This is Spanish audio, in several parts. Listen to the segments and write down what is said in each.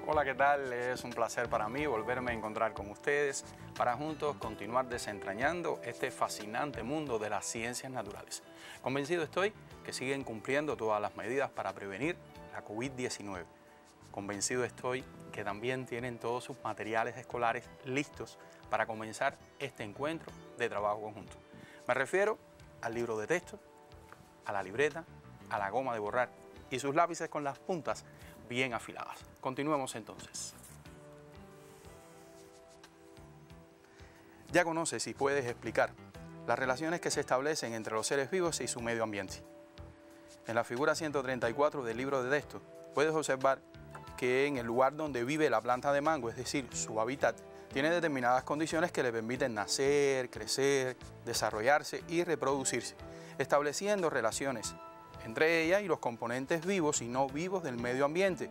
Hola, ¿qué tal? Es un placer para mí volverme a encontrar con ustedes para juntos continuar desentrañando este fascinante mundo de las ciencias naturales. Convencido estoy que siguen cumpliendo todas las medidas para prevenir la COVID-19. Convencido estoy que también tienen todos sus materiales escolares listos para comenzar este encuentro de trabajo conjunto. Me refiero al libro de texto, a la libreta, a la goma de borrar y sus lápices con las puntas bien afiladas. Continuemos entonces. Ya conoces y puedes explicar las relaciones que se establecen entre los seres vivos y su medio ambiente. En la figura 134 del libro de texto puedes observar que en el lugar donde vive la planta de mango, es decir, su hábitat, tiene determinadas condiciones que le permiten nacer, crecer, desarrollarse y reproducirse, estableciendo relaciones entre ella y los componentes vivos y no vivos del medio ambiente,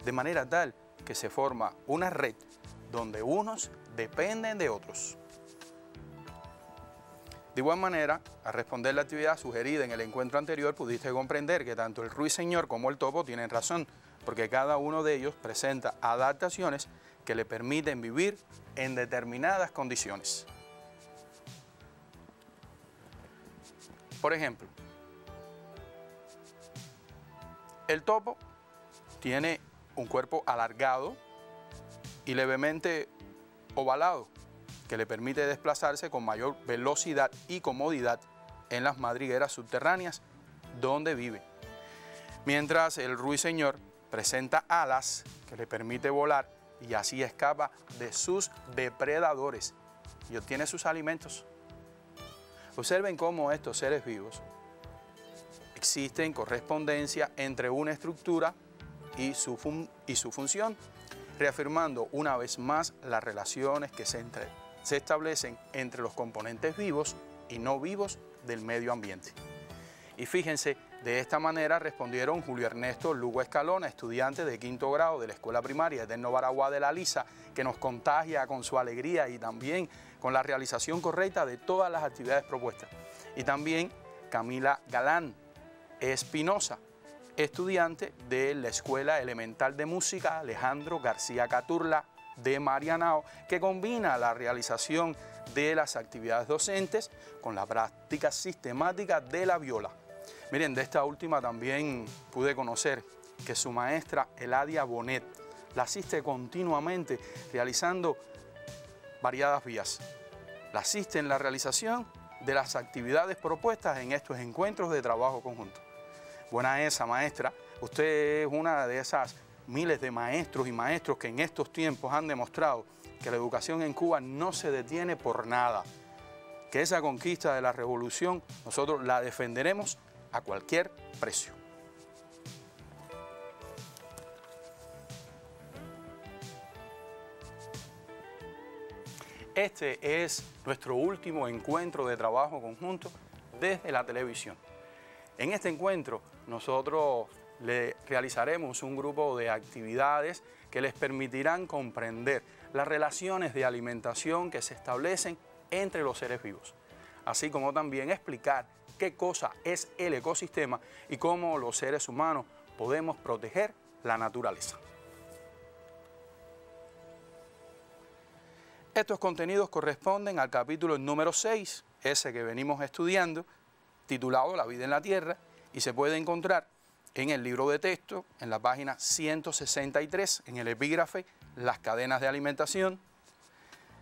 de manera tal que se forma una red donde unos dependen de otros. De igual manera, al responder la actividad sugerida en el encuentro anterior, pudiste comprender que tanto el ruiseñor como el topo tienen razón, porque cada uno de ellos presenta adaptaciones que le permiten vivir en determinadas condiciones. Por ejemplo, el topo tiene un cuerpo alargado y levemente ovalado, que le permite desplazarse con mayor velocidad y comodidad en las madrigueras subterráneas donde vive. Mientras el ruiseñor presenta alas que le permite volar y así escapa de sus depredadores y obtiene sus alimentos. Observen cómo estos seres vivos existen correspondencia entre una estructura y su función, reafirmando una vez más las relaciones que se establecen entre los componentes vivos y no vivos del medio ambiente. Y fíjense, de esta manera respondieron Julio Ernesto Lugo Escalona, estudiante de quinto grado de la Escuela Primaria Eterno Baraguá de la Lisa, que nos contagia con su alegría y también con la realización correcta de todas las actividades propuestas. Y también Camila Galán Espinosa, estudiante de la Escuela Elemental de Música Alejandro García Caturla de Marianao, que combina la realización de las actividades docentes con la práctica sistemática de la viola. Miren, de esta última también pude conocer que su maestra Eladia Bonet la asiste continuamente realizando variadas vías. La asiste en la realización de las actividades propuestas en estos encuentros de trabajo conjunto. Buena esa, maestra. Usted es una de esas miles de maestros y maestros que en estos tiempos han demostrado que la educación en Cuba no se detiene por nada. Que esa conquista de la revolución nosotros la defenderemos a cualquier precio. Este es nuestro último encuentro de trabajo conjunto desde la televisión. En este encuentro nosotros le realizaremos un grupo de actividades que les permitirán comprender las relaciones de alimentación que se establecen entre los seres vivos, así como también explicar qué cosa es el ecosistema y cómo los seres humanos podemos proteger la naturaleza. Estos contenidos corresponden al capítulo número 6, ese que venimos estudiando, titulado La vida en la Tierra, y se puede encontrar en el libro de texto, en la página 163, en el epígrafe Las cadenas de alimentación,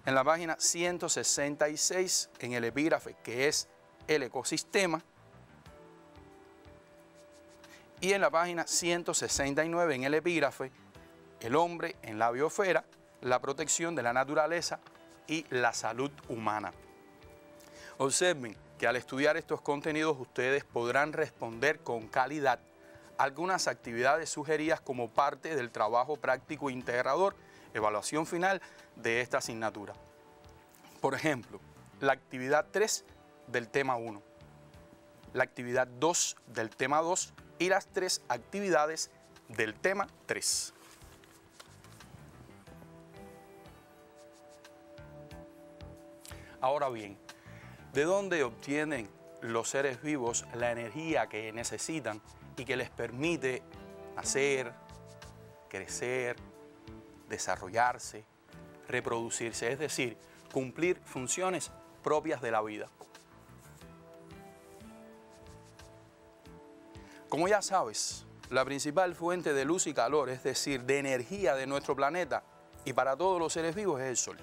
en la página 166, en el epígrafe que es el ecosistema, y en la página 169, en el epígrafe El hombre en la biosfera, la protección de la naturaleza y la salud humana. Observen que al estudiar estos contenidos ustedes podrán responder con calidad algunas actividades sugeridas como parte del trabajo práctico integrador, evaluación final de esta asignatura. Por ejemplo, la actividad 3 del tema 1, la actividad 2 del tema 2 y las 3 actividades del tema 3. Ahora bien, ¿de dónde obtienen los seres vivos la energía que necesitan y que les permite nacer, crecer, desarrollarse, reproducirse, es decir, cumplir funciones propias de la vida. Como ya sabes, la principal fuente de luz y calor, es decir, de energía de nuestro planeta y para todos los seres vivos, es el Sol.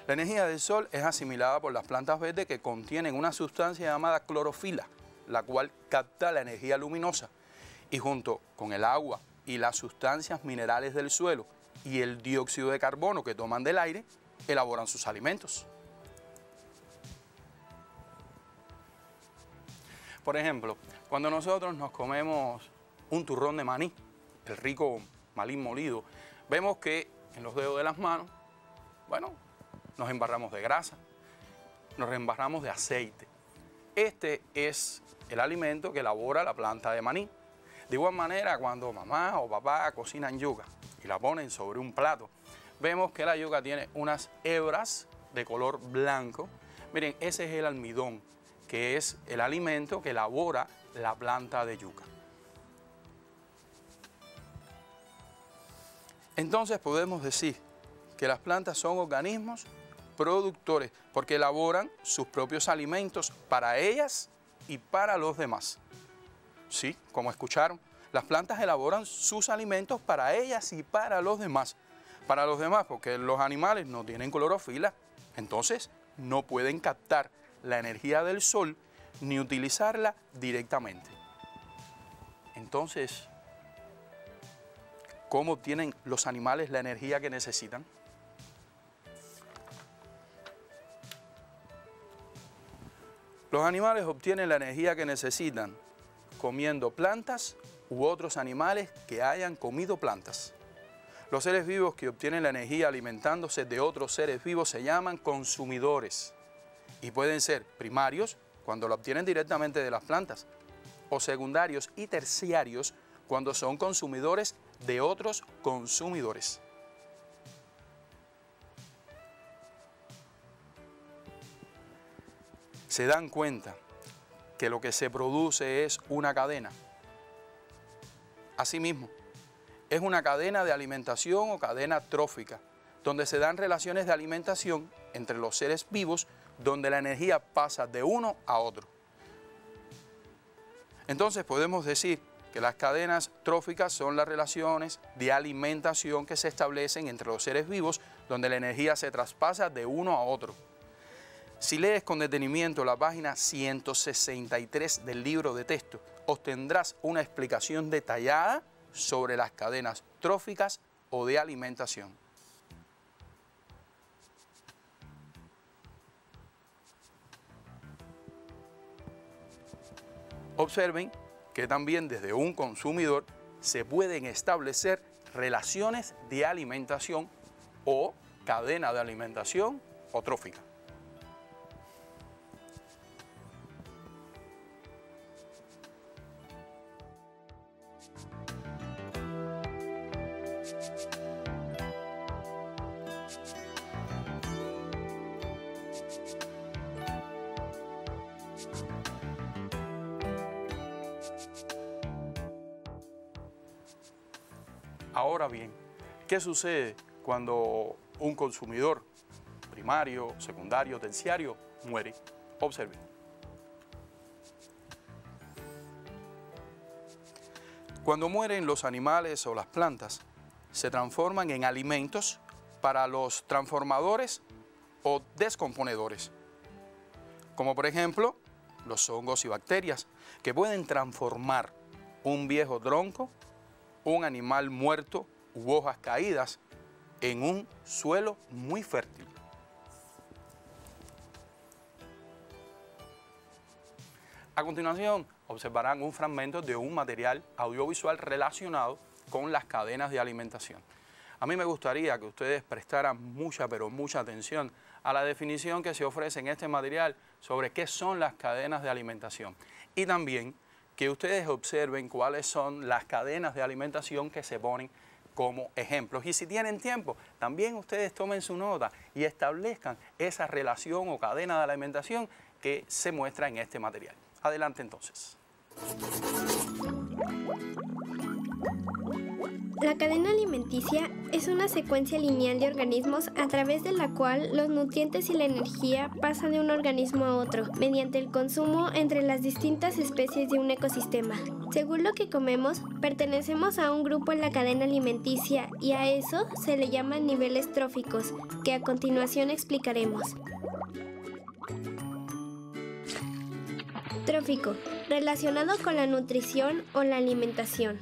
La energía del Sol es asimilada por las plantas verdes que contienen una sustancia llamada clorofila, la cual capta la energía luminosa y junto con el agua y las sustancias minerales del suelo y el dióxido de carbono que toman del aire, elaboran sus alimentos. Por ejemplo, cuando nosotros nos comemos un turrón de maní, el rico maní molido, vemos que en los dedos de las manos, bueno, nos embarramos de grasa, nos embarramos de aceite. Este es el alimento que elabora la planta de maní. De igual manera, cuando mamá o papá cocinan yuca y la ponen sobre un plato, vemos que la yuca tiene unas hebras de color blanco. Miren, ese es el almidón, que es el alimento que elabora la planta de yuca. Entonces podemos decir que las plantas son organismos productores porque elaboran sus propios alimentos para ellas y para los demás. Sí, como escucharon, las plantas elaboran sus alimentos para ellas y para los demás. Para los demás porque los animales no tienen clorofila, entonces no pueden captar la energía del sol ni utilizarla directamente. Entonces, ¿cómo obtienen los animales la energía que necesitan? Los animales obtienen la energía que necesitan comiendo plantas u otros animales que hayan comido plantas. Los seres vivos que obtienen la energía alimentándose de otros seres vivos se llaman consumidores y pueden ser primarios cuando la obtienen directamente de las plantas o secundarios y terciarios cuando son consumidores de otros consumidores. Se dan cuenta que lo que se produce es una cadena. Asimismo, es una cadena de alimentación o cadena trófica, donde se dan relaciones de alimentación entre los seres vivos, donde la energía pasa de uno a otro. Entonces podemos decir que las cadenas tróficas son las relaciones de alimentación que se establecen entre los seres vivos, donde la energía se traspasa de uno a otro. Si lees con detenimiento la página 163 del libro de texto, obtendrás una explicación detallada sobre las cadenas tróficas o de alimentación. Observen que también desde un consumidor se pueden establecer relaciones de alimentación o cadena de alimentación o trófica. Ahora bien, ¿qué sucede cuando un consumidor primario, secundario, terciario muere? Observen. Cuando mueren los animales o las plantas, se transforman en alimentos para los transformadores o descomponedores, como por ejemplo los hongos y bacterias, que pueden transformar un viejo tronco, un animal muerto u hojas caídas en un suelo muy fértil. A continuación, observarán un fragmento de un material audiovisual relacionado con las cadenas de alimentación. A mí me gustaría que ustedes prestaran mucha, pero mucha atención a la definición que se ofrece en este material sobre qué son las cadenas de alimentación y también que ustedes observen cuáles son las cadenas de alimentación que se ponen como ejemplos. Y si tienen tiempo, también ustedes tomen su nota y establezcan esa relación o cadena de alimentación que se muestra en este material. Adelante entonces. La cadena alimenticia es una secuencia lineal de organismos a través de la cual los nutrientes y la energía pasan de un organismo a otro mediante el consumo entre las distintas especies de un ecosistema. Según lo que comemos, pertenecemos a un grupo en la cadena alimenticia y a eso se le llaman niveles tróficos, que a continuación explicaremos. Trófico, relacionado con la nutrición o la alimentación.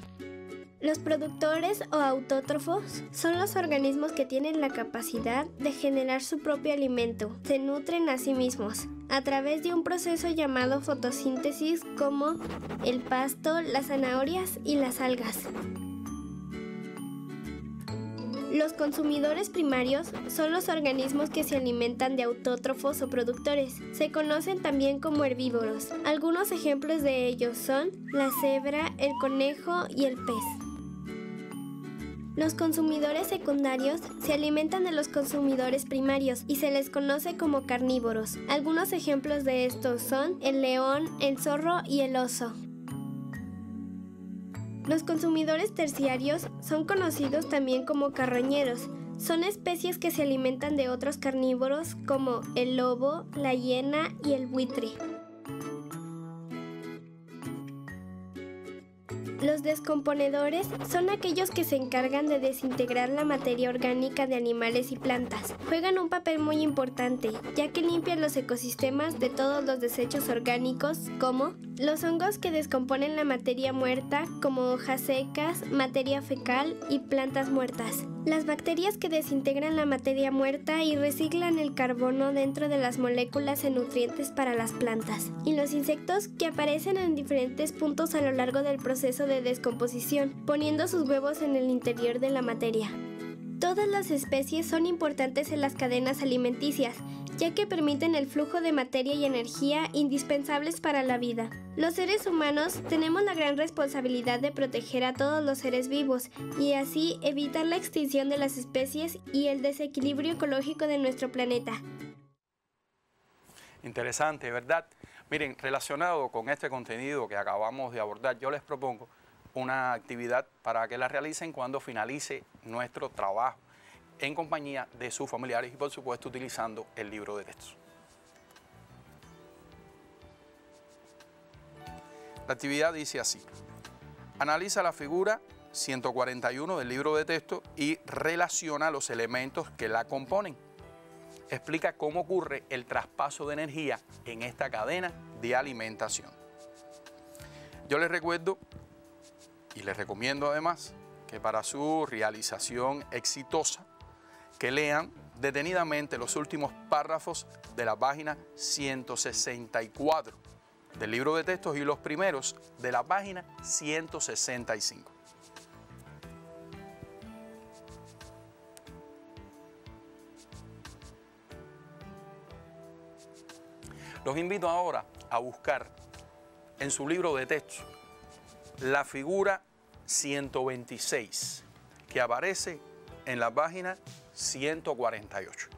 Los productores o autótrofos son los organismos que tienen la capacidad de generar su propio alimento. Se nutren a sí mismos a través de un proceso llamado fotosíntesis, como el pasto, las zanahorias y las algas. Los consumidores primarios son los organismos que se alimentan de autótrofos o productores. Se conocen también como herbívoros. Algunos ejemplos de ellos son la cebra, el conejo y el pez. Los consumidores secundarios se alimentan de los consumidores primarios y se les conoce como carnívoros. Algunos ejemplos de estos son el león, el zorro y el oso. Los consumidores terciarios son conocidos también como carroñeros. Son especies que se alimentan de otros carnívoros como el lobo, la hiena y el buitre. Los descomponedores son aquellos que se encargan de desintegrar la materia orgánica de animales y plantas. Juegan un papel muy importante, ya que limpian los ecosistemas de todos los desechos orgánicos, como los hongos que descomponen la materia muerta, como hojas secas, materia fecal y plantas muertas. Las bacterias que desintegran la materia muerta y reciclan el carbono dentro de las moléculas en nutrientes para las plantas. Y los insectos que aparecen en diferentes puntos a lo largo del proceso de descomposición, poniendo sus huevos en el interior de la materia. Todas las especies son importantes en las cadenas alimenticias, ya que permiten el flujo de materia y energía indispensables para la vida. Los seres humanos tenemos la gran responsabilidad de proteger a todos los seres vivos y así evitar la extinción de las especies y el desequilibrio ecológico de nuestro planeta. Interesante, ¿verdad? Miren, relacionado con este contenido que acabamos de abordar, yo les propongo una actividad para que la realicen cuando finalice nuestro trabajo en compañía de sus familiares y por supuesto utilizando el libro de texto. La actividad dice así: analiza la figura 141 del libro de texto y relaciona los elementos que la componen. Explica cómo ocurre el traspaso de energía en esta cadena de alimentación. Yo les recuerdo y les recomiendo además que para su realización exitosa, que lean detenidamente los últimos párrafos de la página 164 del libro de textos y los primeros de la página 165. Los invito ahora a buscar en su libro de texto la figura 126 que aparece en la página 148.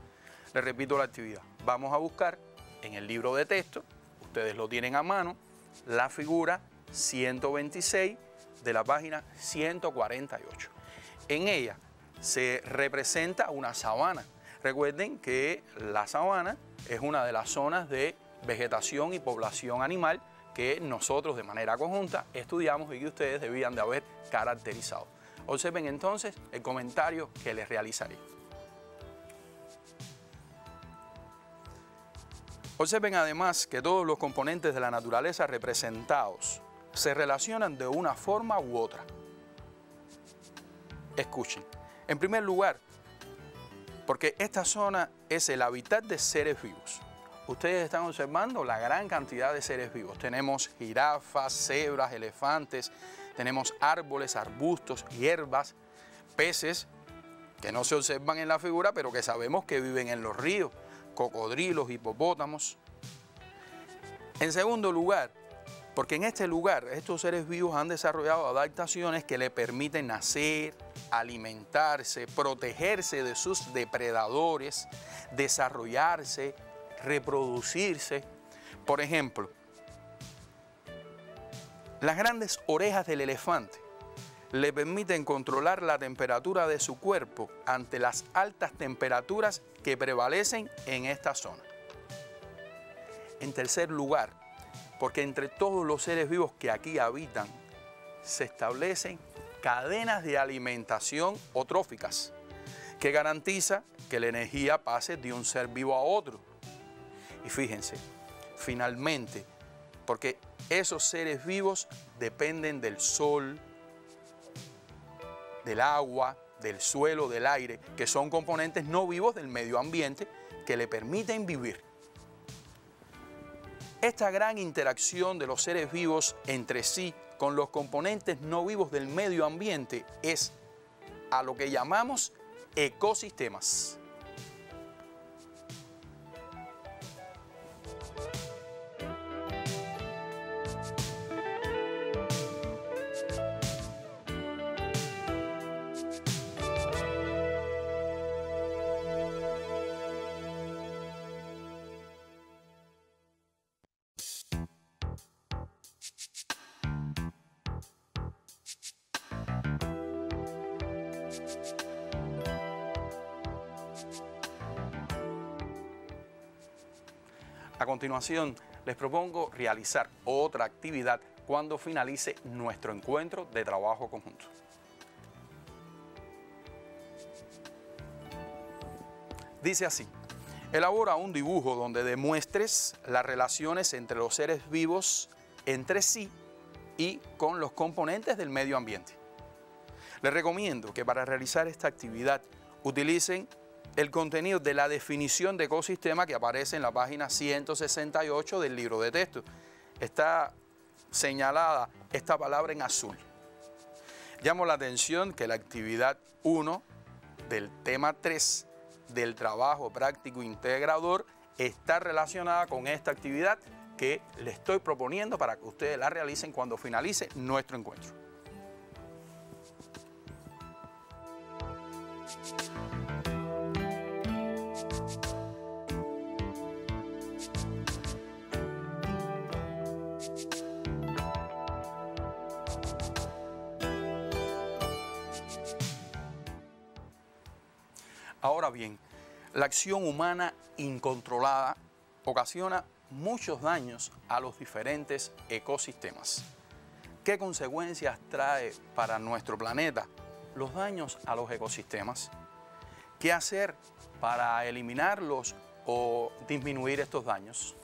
Les repito la actividad. Vamos a buscar en el libro de texto, ustedes lo tienen a mano, la figura 126 de la página 148. En ella se representa una sabana. Recuerden que la sabana es una de las zonas de vegetación y población animal que nosotros de manera conjunta estudiamos y que ustedes debían de haber caracterizado. Observen entonces el comentario que les realizaré. Observen además que todos los componentes de la naturaleza representados se relacionan de una forma u otra. Escuchen. En primer lugar, porque esta zona es el hábitat de seres vivos. Ustedes están observando la gran cantidad de seres vivos. Tenemos jirafas, cebras, elefantes, tenemos árboles, arbustos, hierbas, peces que no se observan en la figura, pero que sabemos que viven en los ríos, cocodrilos, hipopótamos. En segundo lugar, porque en este lugar estos seres vivos han desarrollado adaptaciones que le permiten nacer, alimentarse, protegerse de sus depredadores, desarrollarse, reproducirse. Por ejemplo, Las grandes orejas del elefante le permiten controlar la temperatura de su cuerpo ante las altas temperaturas que prevalecen en esta zona. En tercer lugar, porque entre todos los seres vivos que aquí habitan se establecen cadenas de alimentación tróficas que garantiza que la energía pase de un ser vivo a otro. Y fíjense, finalmente, porque esos seres vivos dependen del sol, del agua, del suelo, del aire, que son componentes no vivos del medio ambiente que le permiten vivir. Esta gran interacción de los seres vivos entre sí con los componentes no vivos del medio ambiente es a lo que llamamos ecosistemas. A continuación, les propongo realizar otra actividad cuando finalice nuestro encuentro de trabajo conjunto. Dice así: elabora un dibujo donde demuestres las relaciones entre los seres vivos entre sí y con los componentes del medio ambiente. Les recomiendo que para realizar esta actividad utilicen el contenido de la definición de ecosistema que aparece en la página 168 del libro de texto. Está señalada esta palabra en azul. Llamo la atención que la actividad 1 del tema 3 del trabajo práctico integrador está relacionada con esta actividad que le estoy proponiendo para que ustedes la realicen cuando finalice nuestro encuentro. Ahora bien, la acción humana incontrolada ocasiona muchos daños a los diferentes ecosistemas. ¿Qué consecuencias trae para nuestro planeta los daños a los ecosistemas? ¿Qué hacer para eliminarlos o disminuir estos daños?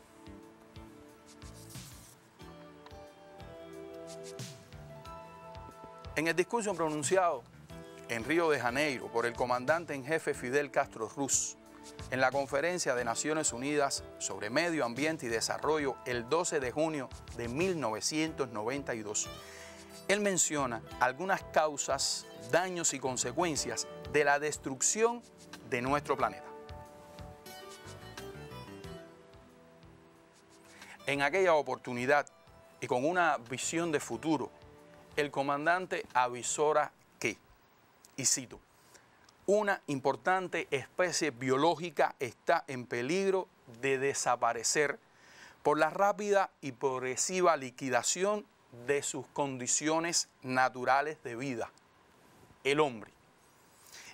En el discurso pronunciado en Río de Janeiro por el comandante en jefe Fidel Castro Ruz, en la Conferencia de Naciones Unidas sobre Medio Ambiente y Desarrollo el 12 de junio de 1992, él menciona algunas causas, daños y consecuencias de la destrucción de nuestro planeta. En aquella oportunidad y con una visión de futuro, el comandante avisora que, y cito, una importante especie biológica está en peligro de desaparecer por la rápida y progresiva liquidación de sus condiciones naturales de vida, el hombre.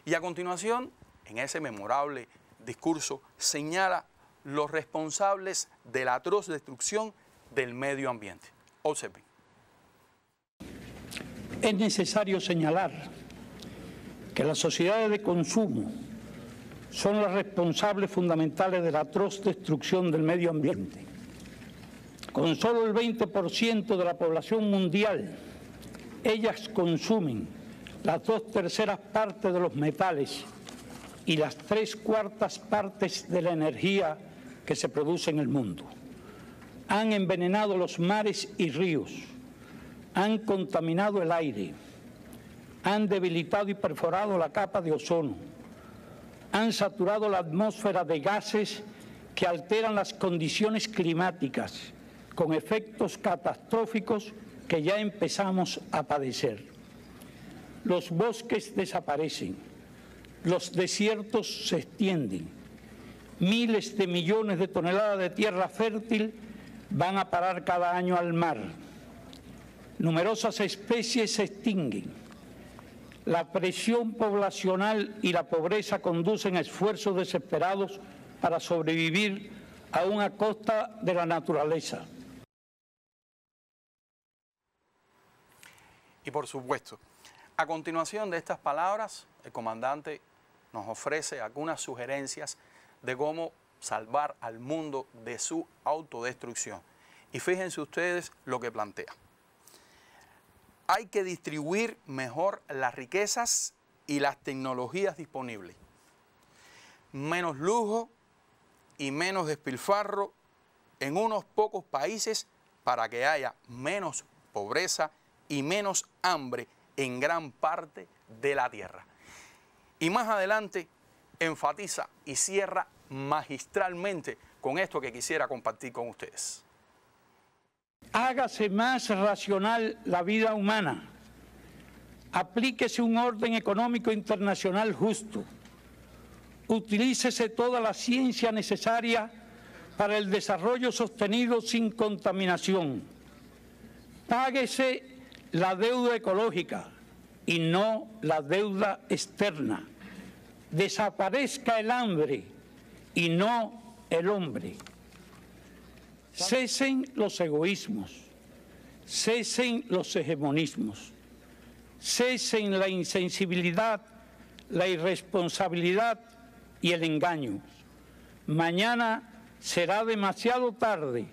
Y a continuación, en ese memorable discurso, señala los responsables de la atroz destrucción del medio ambiente. Observen. Es necesario señalar que las sociedades de consumo son las responsables fundamentales de la atroz destrucción del medio ambiente. Con solo el 20% de la población mundial, ellas consumen las 2/3 partes de los metales y las 3/4 partes de la energía que se produce en el mundo. Han envenenado los mares y ríos, han contaminado el aire, han debilitado y perforado la capa de ozono, han saturado la atmósfera de gases que alteran las condiciones climáticas, con efectos catastróficos que ya empezamos a padecer. Los bosques desaparecen, los desiertos se extienden, miles de millones de toneladas de tierra fértil van a parar cada año al mar. numerosas especies se extinguen. La presión poblacional y la pobreza conducen a esfuerzos desesperados para sobrevivir aún a costa de la naturaleza. Y por supuesto, a continuación de estas palabras, el comandante nos ofrece algunas sugerencias de cómo salvar al mundo de su autodestrucción. Y fíjense ustedes lo que plantea. Hay que distribuir mejor las riquezas y las tecnologías disponibles. Menos lujo y menos despilfarro en unos pocos países para que haya menos pobreza y menos hambre en gran parte de la tierra. Y más adelante enfatiza y cierra magistralmente con esto que quisiera compartir con ustedes. Hágase más racional la vida humana. Aplíquese un orden económico internacional justo. Utilícese toda la ciencia necesaria para el desarrollo sostenido sin contaminación. Páguese la deuda ecológica y no la deuda externa. Desaparezca el hambre y no el hombre. Cesen los egoísmos, cesen los hegemonismos, cesen la insensibilidad, la irresponsabilidad y el engaño. Mañana será demasiado tarde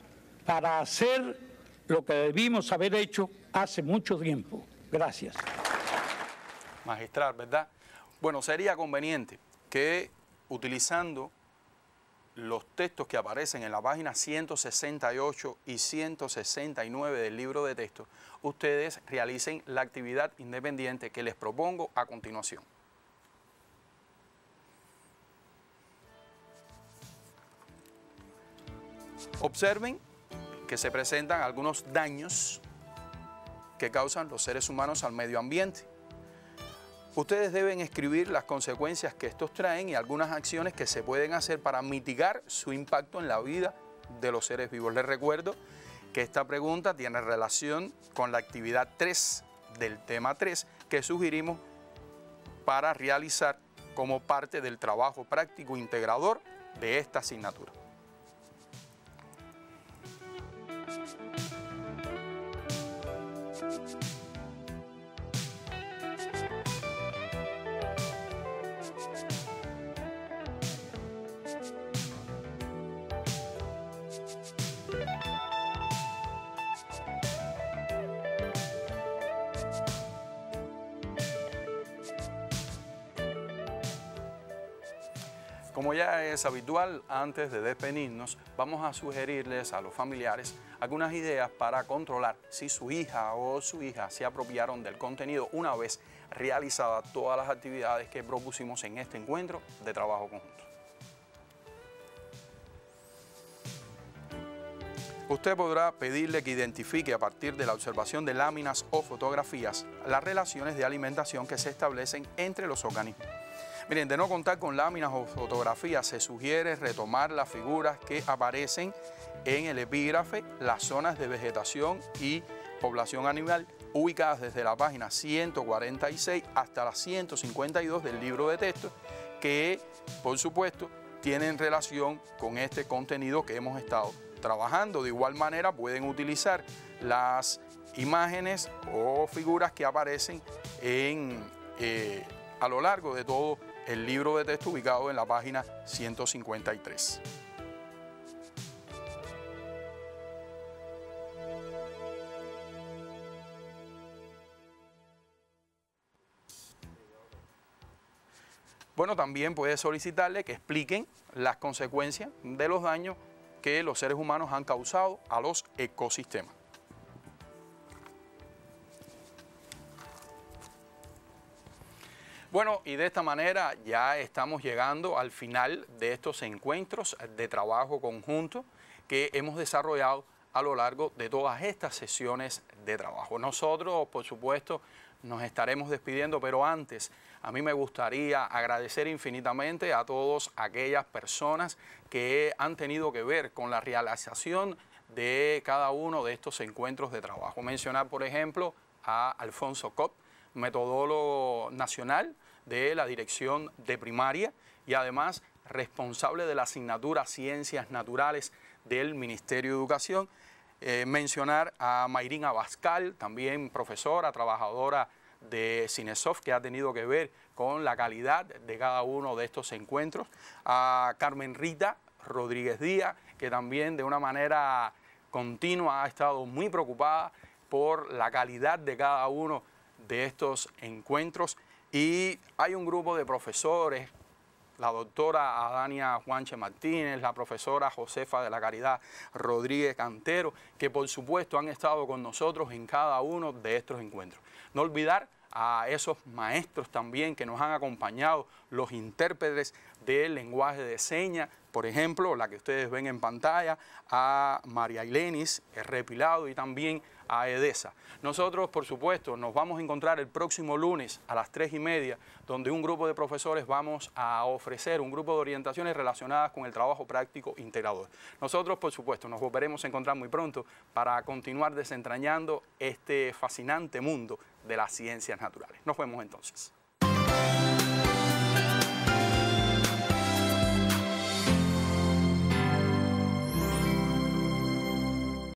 para hacer lo que debimos haber hecho hace mucho tiempo. Gracias. Magistral, ¿verdad? Bueno, sería conveniente que utilizando los textos que aparecen en la página 168 y 169 del libro de texto, ustedes realicen la actividad independiente que les propongo a continuación. Observen que se presentan algunos daños que causan los seres humanos al medio ambiente. Ustedes deben escribir las consecuencias que estos traen y algunas acciones que se pueden hacer para mitigar su impacto en la vida de los seres vivos. Les recuerdo que esta pregunta tiene relación con la actividad 3 del tema 3 que sugerimos para realizar como parte del trabajo práctico integrador de esta asignatura. Como ya es habitual, antes de despedirnos, vamos a sugerirles a los familiares algunas ideas para controlar si su hija o su hija se apropiaron del contenido una vez realizadas todas las actividades que propusimos en este encuentro de trabajo conjunto. Usted podrá pedirle que identifique a partir de la observación de láminas o fotografías las relaciones de alimentación que se establecen entre los organismos. Miren, de no contar con láminas o fotografías, se sugiere retomar las figuras que aparecen en el epígrafe, las zonas de vegetación y población animal, ubicadas desde la página 146 hasta la 152 del libro de texto, que, por supuesto, tienen relación con este contenido que hemos estado trabajando. De igual manera, pueden utilizar las imágenes o figuras que aparecen a lo largo de todo el libro de texto ubicado en la página 153. Bueno, también puede solicitarle que expliquen las consecuencias de los daños que los seres humanos han causado a los ecosistemas. Bueno, y de esta manera ya estamos llegando al final de estos encuentros de trabajo conjunto que hemos desarrollado a lo largo de todas estas sesiones de trabajo. Nosotros, por supuesto, nos estaremos despidiendo, pero antes a mí me gustaría agradecer infinitamente a todas aquellas personas que han tenido que ver con la realización de cada uno de estos encuentros de trabajo. Mencionar, por ejemplo, a Alfonso Cot, metodólogo nacional de la Dirección de Primaria y además responsable de la asignatura Ciencias Naturales del Ministerio de Educación. Mencionar a Mayrín Abascal, también profesora, trabajadora de Cinesoft, que ha tenido que ver con la calidad de cada uno de estos encuentros. A Carmen Rita Rodríguez Díaz, que también de una manera continua ha estado muy preocupada por la calidad de cada uno de estos encuentros. Y hay un grupo de profesores, la doctora Adania Juanche Martínez, la profesora Josefa de la Caridad Rodríguez Cantero, que por supuesto han estado con nosotros en cada uno de estos encuentros. No olvidar a esos maestros también que nos han acompañado, los intérpretes del lenguaje de señas, por ejemplo, la que ustedes ven en pantalla, a María Ilenis Repilado y también a Edesa. Nosotros, por supuesto, nos vamos a encontrar el próximo lunes a las 3:30, donde un grupo de profesores vamos a ofrecer un grupo de orientaciones relacionadas con el trabajo práctico integrador. Nosotros, por supuesto, nos volveremos a encontrar muy pronto para continuar desentrañando este fascinante mundo de las ciencias naturales. Nos vemos entonces.